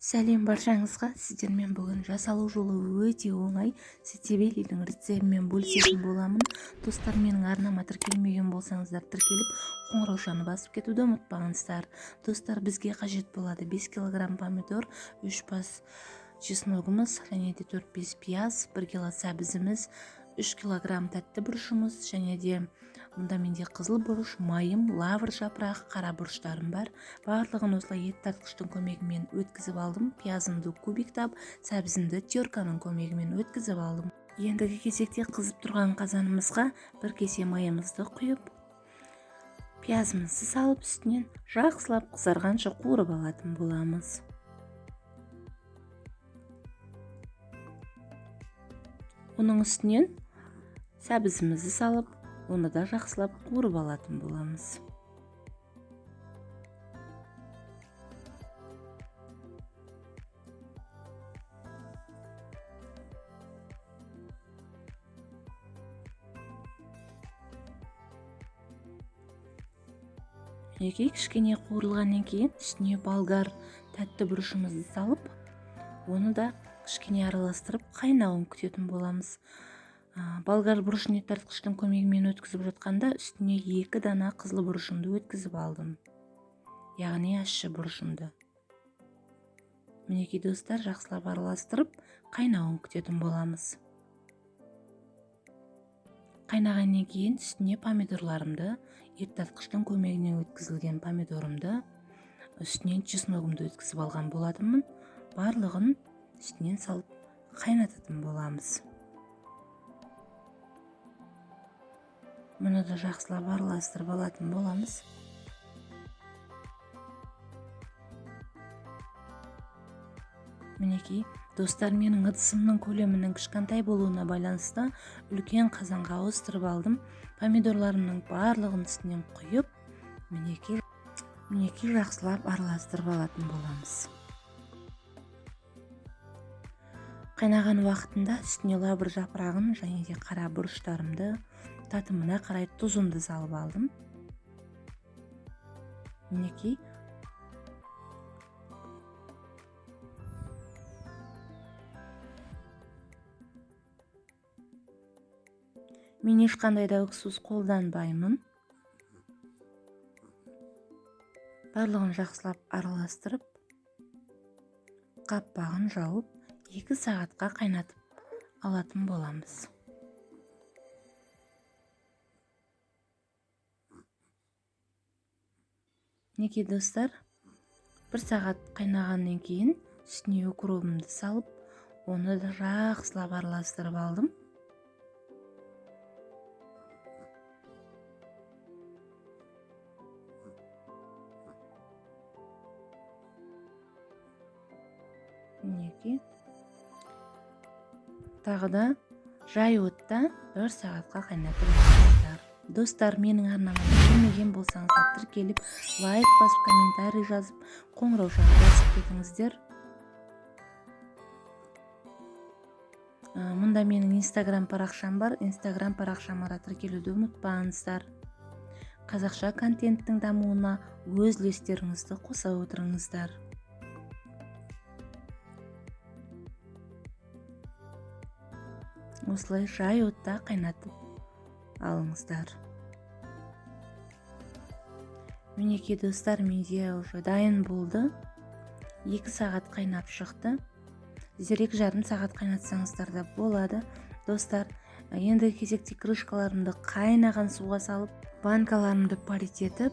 Сәлем баршаңызға. Сіздермен бүгін жасалу жолы өте оңай сетебелидің рецептімен бөлісетін боламын. Достар, менің арнама тіркелмеген болсаңыздар, тіркеліп қоңыраушаны басып кетуді ұмытпаңыздар. Достар, бізге қажет болады 5 кг помидор, 3 бас чесногымыз, және де 4-5 пияз, 1 кг сәбізіміз, 3 кг тәтті бұрышымыз, және де мұнда менде қызыл бұрыш, майым, лавр жапырағы, қара бұрыштарым бар. Барлығын осылай ет тартқыштың көмегімен өткізіп алдым. Пиязымды кубиктап, сәбізімді терканың көмегімен өткізіп алдым. Ендігі кезекте қызып тұрған қазанымызға 1 кесе майымызды құйып, пиязымызды салып, үстінен жақсылап қызарғанша қуырып алатын боламыз. Оның үстінен сәбізімізді салып, оны да жақсылап қуырып алатын боламыз. Кішкене қуырылғаннан кейін үстіне болгар тәтті бұрышымызды салып, оны да кішкене араластырып қайнауын күтетін боламыз. Болгар бұрышын ет тартқыштың көмегімен өткізіп жатқанда үстіне 2 дана қызыл бұрышымды өткізіп алдым, яғни ащы бұрышымды. Мінекей достар, жақсылап араластырып қайнауын күтетін боламыз. Қайнағаннан кейін үстіне помидорларымды, ет тартқыштың көмегіне өткізілген помидорымды, үстінен чесногымды өткізіп алған болатынмын. Барлығын үстінен салып қайнататын боламыз. Мұны да жақсылап араластырып алатын боламыз. Мінекей достар, менің ыдысымның көлемінің кішкентай болуына байланысты үлкен қазанға ауыстырып алдым. Помидорларымның барлығын үстінен құйып, мінекей жақсылап араластырып алатын боламыз. Қайнаған уақытында үстіне лавр жапырағын және де қара бұрыштарымды, татымына қарай тұзымды салып алдым. Мінекей мен ешқандай да уксус қолданбаймын. Барлығын жақсылап араластырып, қапағын жауып 2 сағатқа қайнатып алатын боламыз. Мінекей достар, 1 сағат қайнағаннан кейін үстіне укропымды салып, оны да жақсылап араластырып алдым. Мінекей тағы да жай отта 1 сағатқа қайнатып алыңыздар. Достар, менің арнама тіркелмеген болсаңыздар, тіркеліп, лайк басып, комментарий жазып, қоңыраушаны басып кетіңіздер. Мұнда менің инстаграм парақшам бар. Инстаграм парақшама да тіркелуді ұмытпаңыздар. Қазақша контенттің дамуына өз үлестеріңізді қоса отырыңыздар. Осылай жай отта қайнатып алыңыздар. Мінекей достар, менде уже дайын болды. 2 сағат қайнап шықты. Сіздер 2,5 сағат қайнатсаңыздар да болады. Достар, енді кезекте крышкаларымды қайнаған суға салып, банкаларымды паритетіп,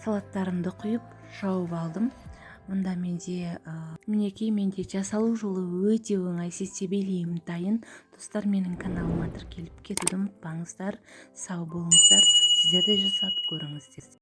салаттарымды құйып жауып алдым. Мұнда мінекей менде жасалу жолы өте оңай сетебелиім дайын. Достар, менің каналыма тіркеліп кетуді ұмытпаңыздар. Сау болыңыздар. Сіздер де жасап көріңіздер.